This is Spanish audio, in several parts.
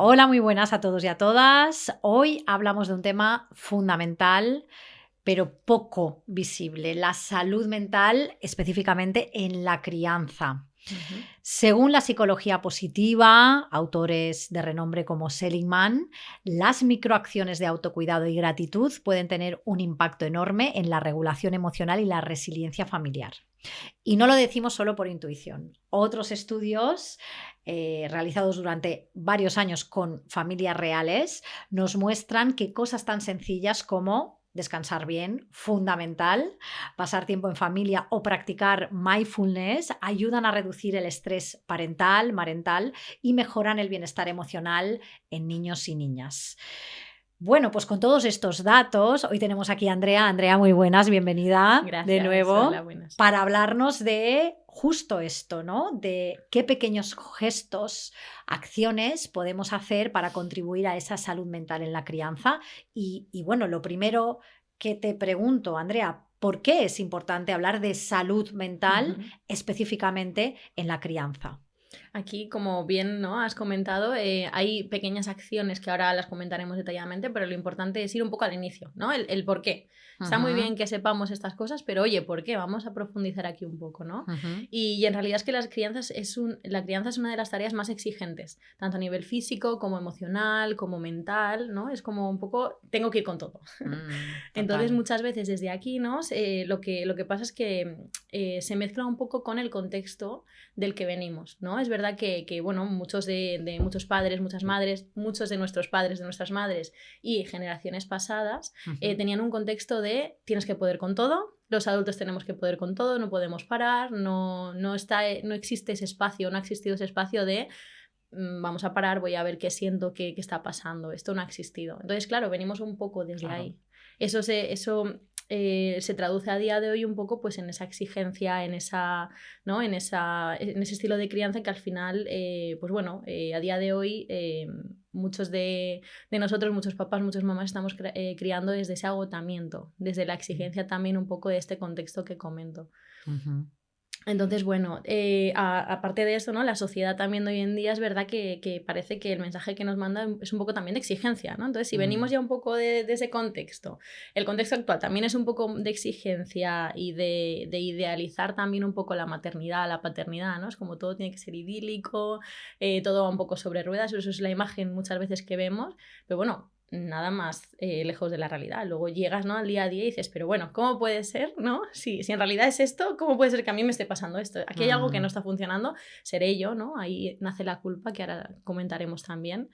Hola, muy buenas a todos y a todas. Hoy hablamos de un tema fundamental, pero poco visible, la salud mental, específicamente en la crianza. Según la psicología positiva, autores de renombre como Seligman, las microacciones de autocuidado y gratitud pueden tener un impacto enorme en la regulación emocional y la resiliencia familiar. Y no lo decimos solo por intuición. Otros estudios realizados durante varios años con familias reales nos muestran que cosas tan sencillas como descansar bien, fundamental, pasar tiempo en familia o practicar mindfulness ayudan a reducir el estrés parental, marental y mejoran el bienestar emocional en niños y niñas. Bueno, pues con todos estos datos, hoy tenemos aquí a Andrea. Andrea, muy buenas, bienvenida. Gracias, de nuevo, hola, buenas. para hablarnos de justo esto, ¿no? De qué pequeños gestos, acciones podemos hacer para contribuir a esa salud mental en la crianza. Y bueno, lo primero que te pregunto, Andrea, ¿por qué es importante hablar de salud mental específicamente en la crianza? Aquí, como bien, ¿no?, has comentado, hay pequeñas acciones que ahora las comentaremos detalladamente, pero lo importante es ir un poco al inicio, ¿no? El por qué. Está muy bien que sepamos estas cosas, pero oye, ¿por qué? Vamos a profundizar aquí un poco, ¿no? Y en realidad es que la crianza es una de las tareas más exigentes, tanto a nivel físico como emocional, como mental, ¿no? Es como un poco, tengo que ir con todo. Entonces, muchas veces desde aquí, ¿no?, lo que pasa es que se mezcla un poco con el contexto del que venimos, ¿no? Es verdad que bueno, muchos padres, muchas madres, muchos de nuestros padres, de nuestras madres y generaciones pasadas tenían un contexto de tienes que poder con todo, los adultos tenemos que poder con todo, no podemos parar, no existe ese espacio, no ha existido ese espacio de vamos a parar, voy a ver qué siento, qué está pasando, esto no ha existido. Entonces, claro, venimos un poco desde ahí. Eso se traduce a día de hoy un poco pues en esa exigencia, ¿no?, en ese estilo de crianza que al final, pues bueno, a día de hoy muchos de nosotros, muchos papás, muchas mamás estamos criando desde ese agotamiento, desde la exigencia también un poco de este contexto que comento. Entonces, bueno, aparte de esto, ¿no?, la sociedad también de hoy en día es verdad que parece que el mensaje que nos manda es un poco también de exigencia, ¿no? Entonces, si venimos ya un poco de ese contexto, el contexto actual también es un poco de exigencia y de idealizar también un poco la maternidad, la paternidad, ¿no? Es como todo tiene que ser idílico, todo va un poco sobre ruedas, eso es la imagen muchas veces que vemos, pero bueno, nada más lejos de la realidad. Luego llegas, ¿no?, al día a día y dices, pero bueno, ¿cómo puede ser, ¿no? Si en realidad es esto, ¿cómo puede ser que a mí me esté pasando esto? Aquí hay algo que no está funcionando, seré yo, ¿no? Ahí nace la culpa, que ahora comentaremos también.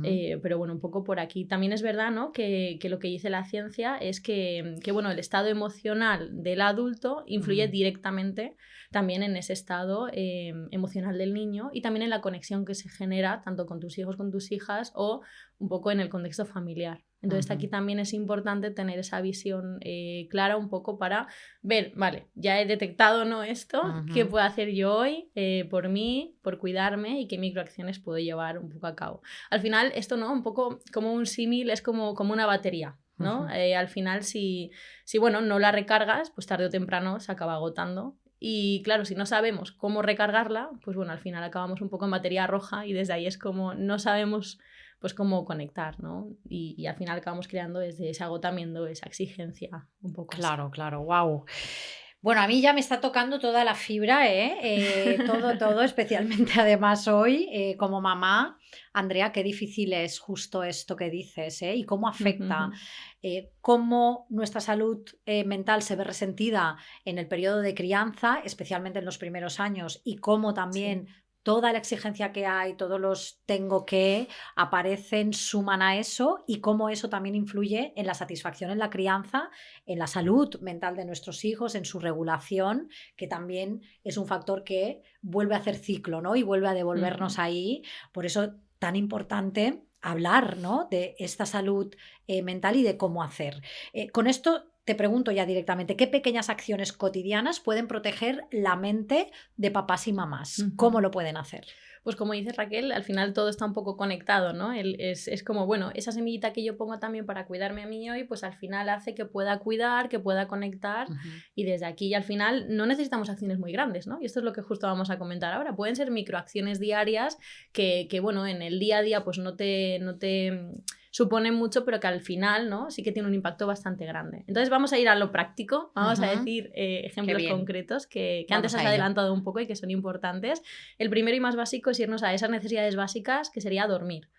Pero bueno, un poco por aquí. También es verdad, ¿no?, que lo que dice la ciencia es que bueno, el estado emocional del adulto influye directamente también en ese estado emocional del niño y también en la conexión que se genera tanto con tus hijos, con tus hijas o un poco en el contexto familiar. Entonces aquí también es importante tener esa visión clara un poco para ver, vale, ya he detectado, ¿no?, esto, ¿qué puedo hacer yo hoy por mí, por cuidarme y qué microacciones puedo llevar un poco a cabo? Al final esto, ¿no?, un poco como un símil, es como una batería, ¿no? Al final si bueno, no la recargas, pues tarde o temprano se acaba agotando. Y claro, si no sabemos cómo recargarla, pues bueno, al final acabamos un poco en batería roja y desde ahí es como no sabemos pues cómo conectar, ¿no? Y al final acabamos creando desde ese agotamiento, esa exigencia un poco Claro, wow. Bueno, a mí ya me está tocando toda la fibra, todo, especialmente además hoy, como mamá. Andrea, qué difícil es justo esto que dices, y cómo afecta, cómo nuestra salud mental se ve resentida en el periodo de crianza, especialmente en los primeros años, y cómo también toda la exigencia que hay, todos los tengo que aparecen, suman a eso, y cómo eso también influye en la satisfacción en la crianza, en la salud mental de nuestros hijos, en su regulación, que también es un factor que vuelve a hacer ciclo, ¿no?, y vuelve a devolvernos ahí. Por eso tan importante hablar, ¿no?, de esta salud mental y de cómo hacer. Con esto te pregunto ya directamente, ¿qué pequeñas acciones cotidianas pueden proteger la mente de papás y mamás? ¿Cómo lo pueden hacer? Pues como dice Raquel, al final todo está un poco conectado, ¿no? Es como, bueno, esa semillita que yo pongo también para cuidarme a mí hoy, pues al final hace que pueda cuidar, que pueda conectar, y desde aquí al final no necesitamos acciones muy grandes, ¿no? Y esto es lo que justo vamos a comentar ahora. Pueden ser microacciones diarias que bueno, en el día a día pues no te supone mucho, pero que al final, ¿no? Sí que tiene un impacto bastante grande. Entonces vamos a ir a lo práctico, vamos a decir ejemplos concretos que antes has adelantado un poco y que son importantes. El primero y más básico es irnos a esas necesidades básicas, que sería dormir.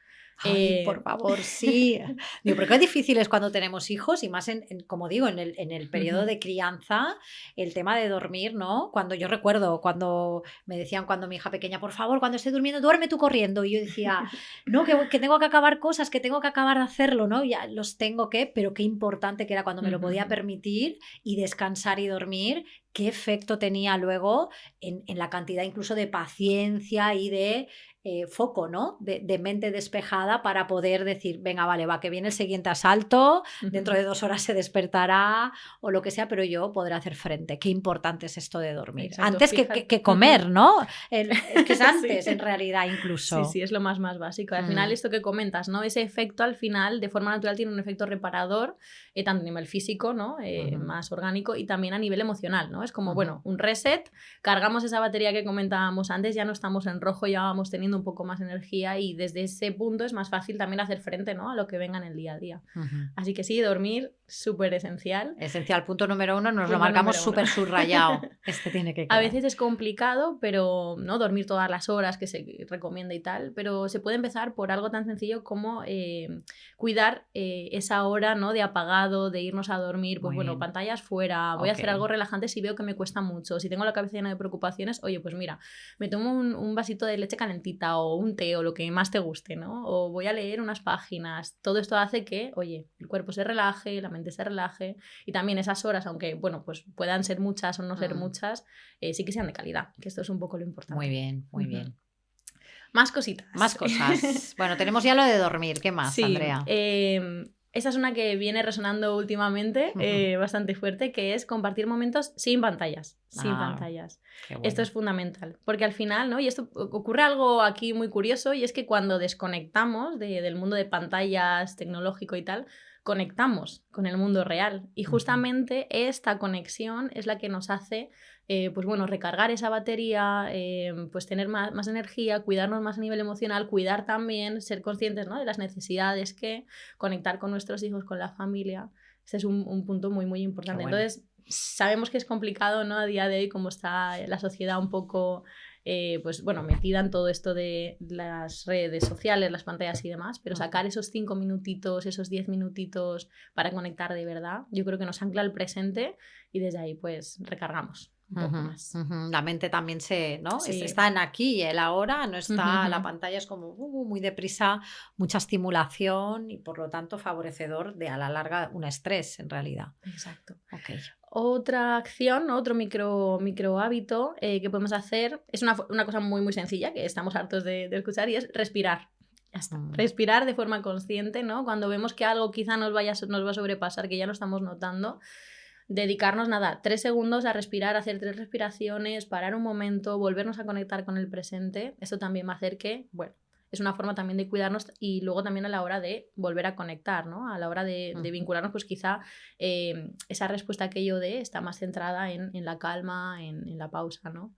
Ay, por favor, sí. Digo, pero qué difícil es cuando tenemos hijos y más, como digo, en el periodo de crianza, el tema de dormir, ¿no? Cuando yo recuerdo, cuando me decían cuando mi hija pequeña, por favor, cuando esté durmiendo, duerme tú corriendo. Y yo decía, no, que tengo que acabar cosas, que tengo que acabar de hacerlo, ¿no? Ya los tengo que, pero qué importante que era cuando me lo podía permitir y descansar y dormir. Qué efecto tenía luego en la cantidad incluso de paciencia y de foco, ¿no? De mente despejada para poder decir, venga, vale, va, que viene el siguiente asalto, dentro de 2 horas se despertará o lo que sea, pero yo podré hacer frente. Qué importante es esto de dormir. Exacto, antes que comer, ¿no? Es que es antes, sí. En realidad, incluso. Sí, es lo más básico. Al final, esto que comentas, ¿no? Ese efecto, al final, de forma natural, tiene un efecto reparador, tanto a nivel físico, ¿no? Más orgánico, y también a nivel emocional, ¿no? Es como, bueno, un reset, cargamos esa batería que comentábamos antes, ya no estamos en rojo, ya vamos teniendo un poco más energía, y desde ese punto es más fácil también hacer frente, ¿no? A lo que venga en el día a día. Así que sí, dormir, súper esencial. Esencial, punto número 1, nos lo marcamos súper subrayado. Este tiene que quedar. A veces es complicado, pero no dormir todas las horas que se recomienda y tal, pero se puede empezar por algo tan sencillo como cuidar esa hora, ¿no? De apagado, de irnos a dormir, pues bueno, pantallas fuera, voy a hacer algo relajante si veo que me cuesta mucho, si tengo la cabeza llena de preocupaciones, oye, pues mira, me tomo un vasito de leche calentita o un té o lo que más te guste, ¿no? O voy a leer unas páginas. Todo esto hace que, oye, el cuerpo se relaje, la mente se relaje, y también esas horas, aunque, bueno, pues puedan ser muchas o no ser muchas, sí que sean de calidad, que esto es un poco lo importante. Muy bien, muy bien. Más cositas. Más cosas. Bueno, tenemos ya lo de dormir. ¿Qué más, sí, Andrea? Esta es una que viene resonando últimamente bastante fuerte, que es compartir momentos sin pantallas. Sin pantallas. Bueno. Esto es fundamental, porque al final, ¿no? Y esto ocurre algo aquí muy curioso, y es que cuando desconectamos del mundo de pantallas tecnológico y tal, conectamos con el mundo real, y justamente esta conexión es la que nos hace pues bueno, recargar esa batería, pues tener más energía, cuidarnos más a nivel emocional, cuidar también, ser conscientes, ¿no? De las necesidades, que conectar con nuestros hijos, con la familia. Este es un punto muy, muy importante. Bueno. Entonces, sabemos que es complicado, ¿no? A día de hoy, como está la sociedad un poco pues bueno, metida en todo esto de las redes sociales, las pantallas y demás, pero sacar esos 5 minutitos, esos 10 minutitos para conectar de verdad, yo creo que nos ancla al presente, y desde ahí pues recargamos un poco más. La mente también ¿no? Sí. Está en aquí y el ahora, no está, la pantalla es como muy deprisa, mucha estimulación, y por lo tanto favorecedor de a la larga un estrés en realidad. Exacto. Okay. Otra acción, otro micro hábito que podemos hacer es una cosa muy, muy sencilla, que estamos hartos de escuchar, y es respirar. Ya está. Respirar de forma consciente, ¿no? Cuando vemos que algo quizá nos va a sobrepasar, que ya lo estamos notando, dedicarnos 3 segundos a respirar, hacer 3 respiraciones, parar un momento, volvernos a conectar con el presente. Esto también va a hacer que, bueno, es una forma también de cuidarnos, y luego también a la hora de volver a conectar, ¿no? A la hora de vincularnos, pues quizá esa respuesta que yo dé está más centrada en la calma, en la pausa, ¿no?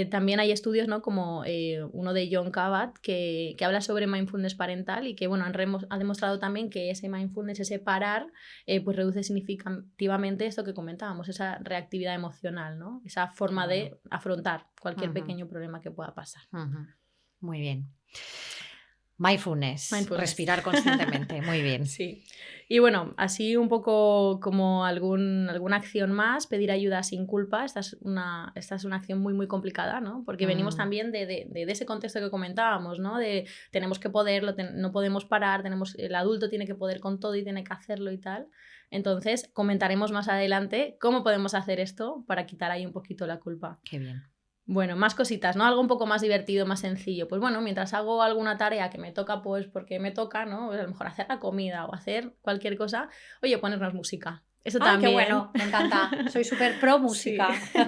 También hay estudios, ¿no? Como uno de John Kabat, que habla sobre mindfulness parental, y que, bueno, ha demostrado también que ese mindfulness, ese parar, pues reduce significativamente esto que comentábamos, esa reactividad emocional, ¿no? Esa forma de afrontar cualquier pequeño problema que pueda pasar. Muy bien. Mindfulness, respirar conscientemente, muy bien. Sí. Y bueno, así un poco como alguna acción más, pedir ayuda sin culpa. Esta es una acción muy, muy complicada, ¿no? Porque venimos también de ese contexto que comentábamos, ¿no? De tenemos que poderlo, no podemos parar, el adulto tiene que poder con todo y tiene que hacerlo y tal. Entonces, comentaremos más adelante cómo podemos hacer esto para quitar ahí un poquito la culpa. Qué bien. Bueno, más cositas, ¿no? Algo un poco más divertido, más sencillo. Pues bueno, mientras hago alguna tarea que me toca, pues porque me toca, ¿no? Pues a lo mejor hacer la comida o hacer cualquier cosa, oye, ponernos música. Eso también. Qué bueno, me encanta. Soy súper pro música. Sí.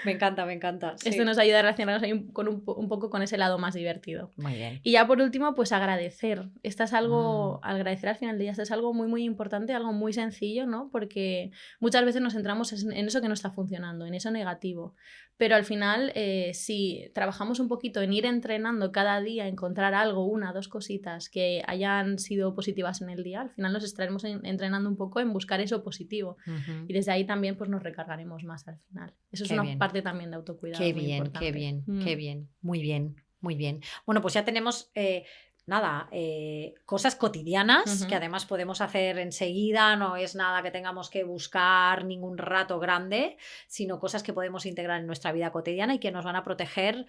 Me encanta, me encanta. Sí. Esto nos ayuda a relacionarnos ahí un poco con ese lado más divertido. Muy bien. Y ya por último, pues agradecer. Esto es algo, agradecer al final del día, esto es algo muy, muy importante, algo muy sencillo, ¿no? Porque muchas veces nos centramos en eso que no está funcionando, en eso negativo. Pero al final, si trabajamos un poquito en ir entrenando cada día, encontrar algo, una, dos cositas que hayan sido positivas en el día, al final nos estaremos entrenando un poco en buscar eso positivo. Y desde ahí también pues, nos recargaremos más al final. Eso es una parte también de autocuidado. Qué muy bien, importante. qué bien, qué bien. Muy bien, muy bien. Bueno, pues ya tenemos... cosas cotidianas que además podemos hacer enseguida, no es nada que tengamos que buscar ningún rato grande, sino cosas que podemos integrar en nuestra vida cotidiana y que nos van a proteger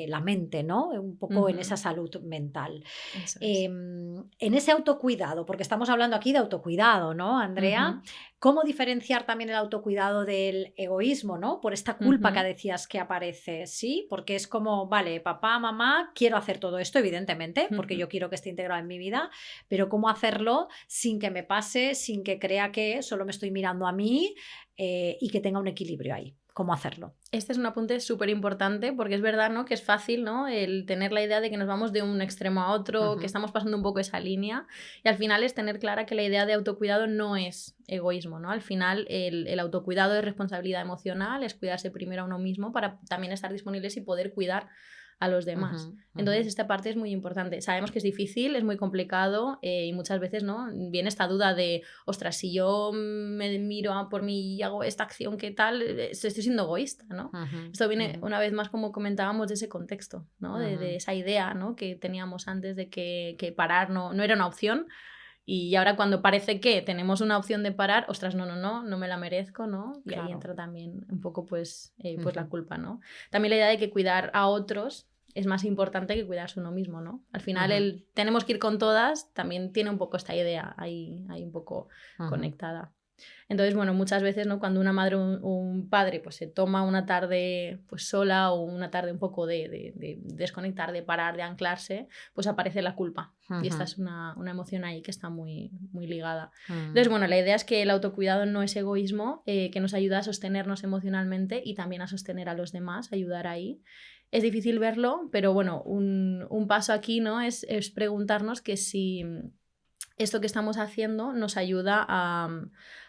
la mente, ¿no? Un poco en esa salud mental. Eso es. En ese autocuidado, porque estamos hablando aquí de autocuidado, ¿no, Andrea? ¿Cómo diferenciar también el autocuidado del egoísmo, ¿no? Por esta culpa que decías que aparece, ¿sí? Porque es como, vale, papá, mamá, quiero hacer todo esto, evidentemente, porque yo quiero que esté integrado en mi vida, pero ¿cómo hacerlo sin que me pase, sin que crea que solo me estoy mirando a mí y que tenga un equilibrio ahí? ¿Cómo hacerlo? Este es un apunte súper importante porque es verdad, ¿no? Que es fácil, ¿no? El tener la idea de que nos vamos de un extremo a otro, que estamos pasando un poco esa línea, y al final es tener clara que la idea de autocuidado no es egoísmo, ¿no? Al final el autocuidado es responsabilidad emocional, es cuidarse primero a uno mismo para también estar disponibles y poder cuidar a los demás. Entonces esta parte es muy importante. Sabemos que es difícil, es muy complicado y muchas veces, ¿no? Viene esta duda de, ostras, si yo me miro por mí y hago esta acción, ¿qué tal? Estoy siendo egoísta, ¿no? Esto viene una vez más, como comentábamos, de ese contexto, ¿no? De esa idea, ¿no? Que teníamos antes de que parar no era una opción. Y ahora cuando parece que tenemos una opción de parar, ostras, no me la merezco, ¿no? Y claro, ahí entra también un poco pues la culpa, ¿no? También la idea de que cuidar a otros es más importante que cuidarse uno mismo, ¿no? Al final el tenemos que ir con todas también tiene un poco esta idea ahí un poco conectada. Entonces, bueno, muchas veces, ¿no? Cuando una madre o un padre pues se toma una tarde pues sola o una tarde un poco de desconectar, de parar, de anclarse, pues aparece la culpa. Y esta es una emoción ahí que está muy, muy ligada. Entonces, bueno, la idea es que el autocuidado no es egoísmo, que nos ayuda a sostenernos emocionalmente y también a sostener a los demás, ayudar ahí. Es difícil verlo, pero bueno, un paso aquí, ¿no? Es preguntarnos que si esto que estamos haciendo nos ayuda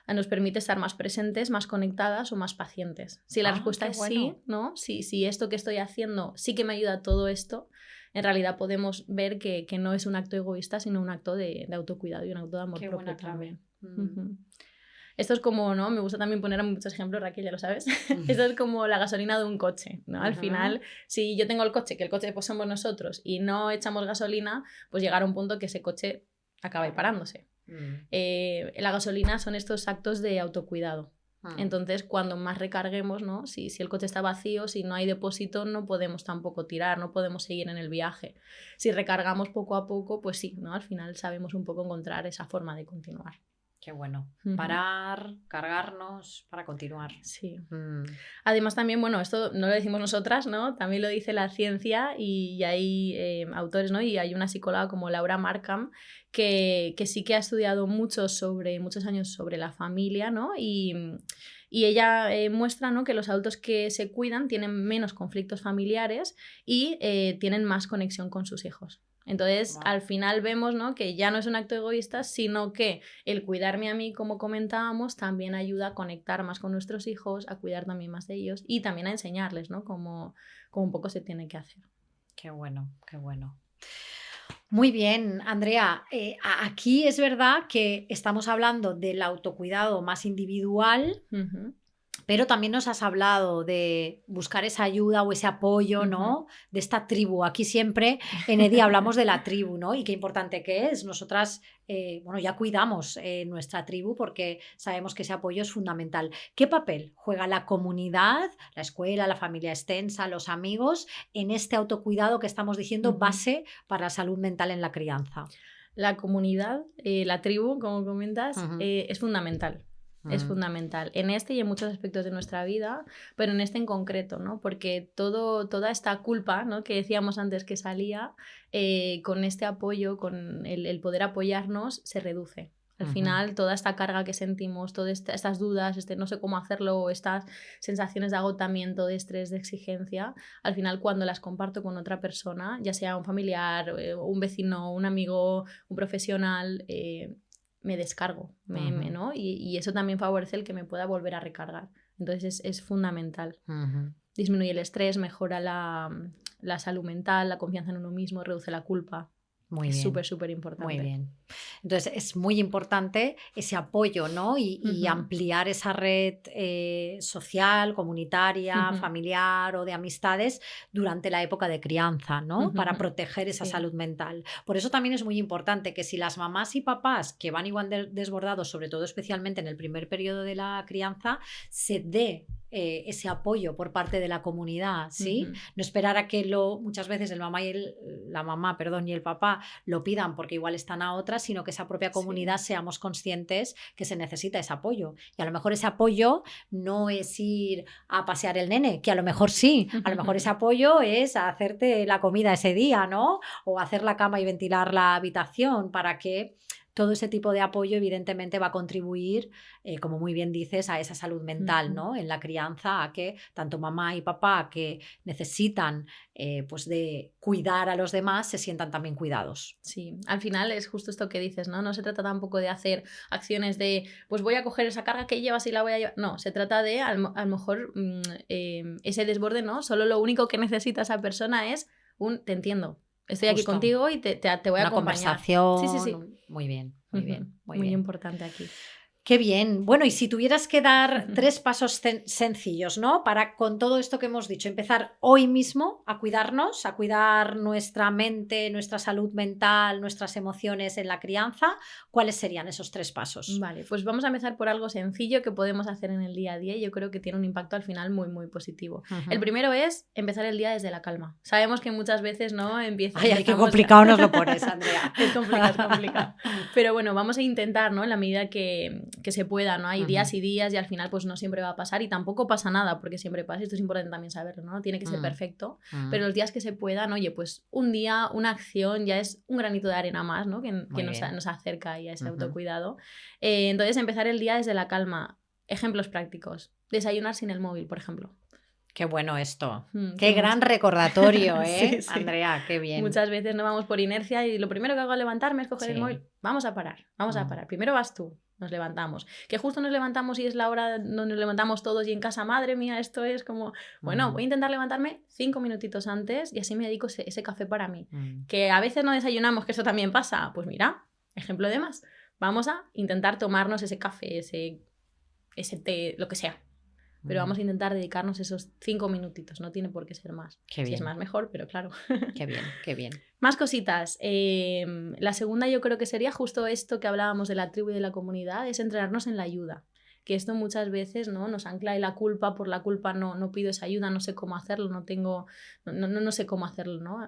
nos permite estar más presentes, más conectadas o más pacientes. Si la respuesta es sí, ¿no? Si esto que estoy haciendo sí que me ayuda a todo esto, en realidad podemos ver que no es un acto egoísta, sino un acto de autocuidado y un acto de amor propio también. Esto es como, ¿no? Me gusta también poner muchos ejemplos, Raquel, ya lo sabes. Esto es como la gasolina de un coche, ¿no? Al final, si yo tengo el coche, que el coche pues somos nosotros, y no echamos gasolina, pues llegará un punto que ese coche acaba parándose. La gasolina son estos actos de autocuidado. Entonces, cuando más recarguemos, ¿no? Si el coche está vacío, si no hay depósito, no podemos tampoco tirar, no podemos seguir en el viaje. Si recargamos poco a poco, pues sí, ¿no? Al final sabemos un poco encontrar esa forma de continuar. Qué bueno. Parar, cargarnos para continuar. Sí. Además también, bueno, esto no lo decimos nosotras, ¿no? También lo dice la ciencia y hay autores, ¿no? Y hay una psicóloga como Laura Markham que sí que ha estudiado muchos años sobre la familia, ¿no? Y ella muestra, ¿no? Que los adultos que se cuidan tienen menos conflictos familiares y tienen más conexión con sus hijos. Entonces, al final vemos, ¿no? Que ya no es un acto egoísta, sino que el cuidarme a mí, como comentábamos, también ayuda a conectar más con nuestros hijos, a cuidar también más de ellos y también a enseñarles, ¿no? Como un poco se tiene que hacer. Qué bueno, qué bueno. Muy bien, Andrea. Aquí es verdad que estamos hablando del autocuidado más individual, pero también nos has hablado de buscar esa ayuda o ese apoyo, ¿no? De esta tribu. Aquí siempre en EDI hablamos de la tribu, ¿no? Y qué importante que es. Nosotras, ya cuidamos nuestra tribu porque sabemos que ese apoyo es fundamental. ¿Qué papel juega la comunidad, la escuela, la familia extensa, los amigos en este autocuidado que estamos diciendo base para la salud mental en la crianza? La comunidad, la tribu, como comentas, es fundamental. Es fundamental en este y en muchos aspectos de nuestra vida, pero en este en concreto, ¿no? Porque toda esta culpa, ¿no? Que decíamos antes que salía, con este apoyo, con el poder apoyarnos, se reduce. Al final, toda esta carga que sentimos, todas estas dudas, no sé cómo hacerlo, estas sensaciones de agotamiento, de estrés, de exigencia, al final cuando las comparto con otra persona, ya sea un familiar, un vecino, un amigo, un profesional, me descargo, ¿no? Y eso también favorece el que me pueda volver a recargar. Entonces es fundamental. Disminuye el estrés, mejora la salud mental, la confianza en uno mismo, reduce la culpa. Muy es bien. súper, súper importante. Muy bien. Entonces es muy importante ese apoyo, ¿no? Y ampliar esa red social, comunitaria, familiar o de amistades durante la época de crianza, ¿no? Para proteger esa salud mental. Por eso también es muy importante que si las mamás y papás que van igual desbordados, sobre todo especialmente en el primer periodo de la crianza, se dé ese apoyo por parte de la comunidad, ¿sí? No esperar a que muchas veces la mamá y el papá lo pidan porque igual están a otras, sino que esa propia comunidad seamos conscientes que se necesita ese apoyo. Y a lo mejor ese apoyo no es ir a pasear el nene, que a lo mejor sí, a lo mejor ese apoyo es hacerte la comida ese día, ¿no? O hacer la cama y ventilar la habitación para que todo ese tipo de apoyo evidentemente va a contribuir, como muy bien dices, a esa salud mental, ¿no? En la crianza, a que tanto mamá y papá que necesitan pues de cuidar a los demás se sientan también cuidados. Sí, al final es justo esto que dices, ¿no? No se trata tampoco de hacer acciones de, pues voy a coger esa carga que llevas y la voy a llevar. No, se trata de, a lo mejor, ese desborde, ¿no? Solo lo único que necesita esa persona es te entiendo. Estoy aquí contigo y te voy a acompañar. Una conversación. Sí. Muy bien, muy bien. Muy importante aquí. Qué bien. Bueno, y si tuvieras que dar 3 pasos sencillos, ¿no? Para con todo esto que hemos dicho, empezar hoy mismo a cuidarnos, a cuidar nuestra mente, nuestra salud mental, nuestras emociones en la crianza, ¿cuáles serían esos 3 pasos? Vale, pues vamos a empezar por algo sencillo que podemos hacer en el día a día y yo creo que tiene un impacto al final muy, muy positivo. El primero es empezar el día desde la calma. Sabemos que muchas veces no empieza... Ay, qué complicado nos lo pones, Andrea. Es complicado. Pero bueno, vamos a intentar, ¿no? En la medida que se pueda, ¿no? Hay días y días y al final pues no siempre va a pasar y tampoco pasa nada porque siempre pasa, esto es importante también saberlo, ¿no? Tiene que ser perfecto, pero los días que se puedan, oye, pues un día, una acción ya es un granito de arena más, ¿no? Que nos acerca ahí a ese autocuidado. Entonces empezar el día desde la calma. Ejemplos prácticos. Desayunar sin el móvil, por ejemplo. Qué bueno esto. Qué gran recordatorio, ¿eh? Sí. Andrea, qué bien. Muchas veces no vamos por inercia y lo primero que hago al levantarme es coger el móvil. Vamos a parar. Primero vas tú. Nos levantamos. Que justo nos levantamos y es la hora donde nos levantamos todos y en casa, madre mía, esto es como... Bueno, voy a intentar levantarme 5 minutitos antes y así me dedico ese café para mí. Que a veces no desayunamos, que eso también pasa. Pues mira, ejemplo de más. Vamos a intentar tomarnos ese café, ese té, lo que sea. Pero vamos a intentar dedicarnos esos 5 minutitos, no tiene por qué ser más. Qué bien. Si es más, mejor, pero claro. Qué bien, qué bien. Más cositas. La segunda yo creo que sería justo esto que hablábamos de la tribu y de la comunidad, es entrenarnos en la ayuda. Que esto muchas veces, ¿no? Nos ancla en la culpa, por la culpa no pido esa ayuda, no sé cómo hacerlo, no sé cómo hacerlo, ¿no?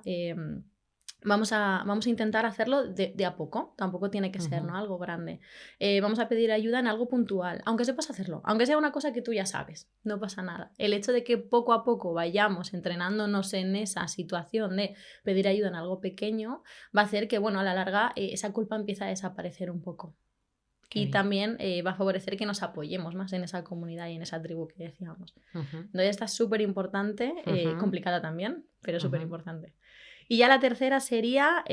Vamos a intentar hacerlo de a poco, tampoco tiene que ser, ¿no? Algo grande. Vamos a pedir ayuda en algo puntual, aunque sepas hacerlo, aunque sea una cosa que tú ya sabes, no pasa nada. El hecho de que poco a poco vayamos entrenándonos en esa situación de pedir ayuda en algo pequeño va a hacer que, bueno, a la larga esa culpa empiece a desaparecer un poco. Y también va a favorecer que nos apoyemos más en esa comunidad y en esa tribu que decíamos. Entonces esta es súper importante, complicada también, pero súper importante. Y ya la tercera sería,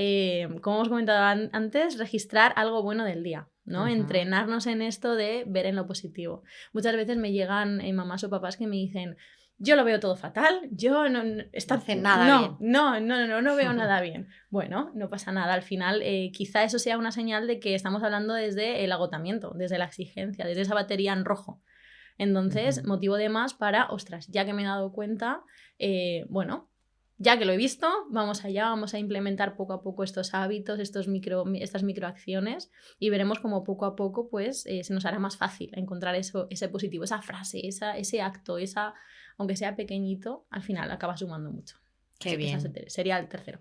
como hemos comentado antes, registrar algo bueno del día, ¿no? Entrenarnos en esto de ver en lo positivo. Muchas veces me llegan mamás o papás que me dicen, yo lo veo todo fatal, yo no hace nada bien. No veo nada bien. Bueno, no pasa nada. Al final, quizá eso sea una señal de que estamos hablando desde el agotamiento, desde la exigencia, desde esa batería en rojo. Entonces, motivo de más para, ostras, ya que me he dado cuenta, bueno, ya que lo he visto, vamos allá, vamos a implementar poco a poco estos hábitos, estas microacciones y veremos cómo poco a poco pues, se nos hará más fácil encontrar ese positivo, esa frase, ese acto, aunque sea pequeñito, al final acaba sumando mucho. Qué bien. Sería el tercero.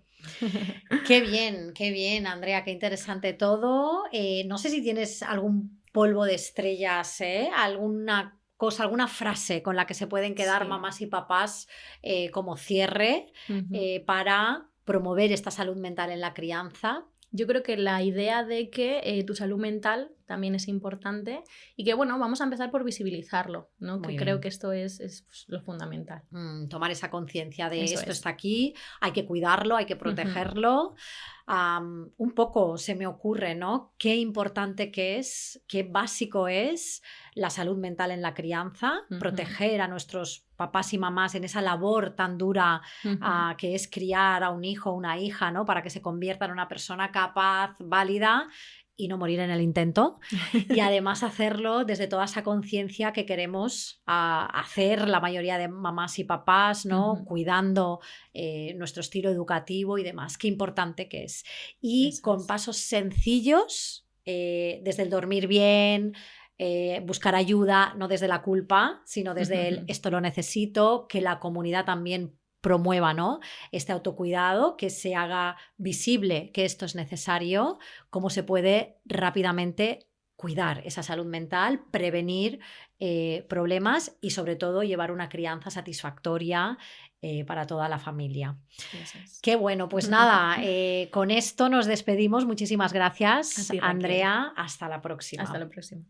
Qué bien, Andrea, qué interesante todo. No sé si tienes algún polvo de estrellas, alguna cosa, alguna frase con la que se pueden quedar mamás y papás como cierre para promover esta salud mental en la crianza. Yo creo que la idea de que tu salud mental también es importante y que, bueno, vamos a empezar por visibilizarlo, ¿no? Muy Que creo bien. que esto es pues, lo fundamental. Tomar esa conciencia de Eso esto es. está aquí, hay que cuidarlo, hay que Ujú, protegerlo. Un poco se me ocurre, ¿no? Qué importante que es, qué básico es la salud mental en la crianza, ujú, proteger a nuestros papás y mamás en esa labor tan dura ujú. que es criar a un hijo o una hija, ¿no? Para que se convierta en una persona capaz, válida y no morir en el intento. Y además hacerlo desde toda esa conciencia que queremos hacer la mayoría de mamás y papás, ¿no? Ujú, Cuidando nuestro estilo educativo y demás. Qué importante que es. Y eso con es. pasos sencillos, desde el dormir bien, buscar ayuda, no desde la culpa, sino desde el esto lo necesito, que la comunidad también promueva, ¿no? Este autocuidado, que se haga visible que esto es necesario, cómo se puede rápidamente cuidar esa salud mental, prevenir problemas y sobre todo llevar una crianza satisfactoria para toda la familia. Eso es. Qué bueno, pues nada, con esto nos despedimos. Muchísimas A gracias, ti, Raquel. Andrea. Hasta la Hasta próxima. la próxima.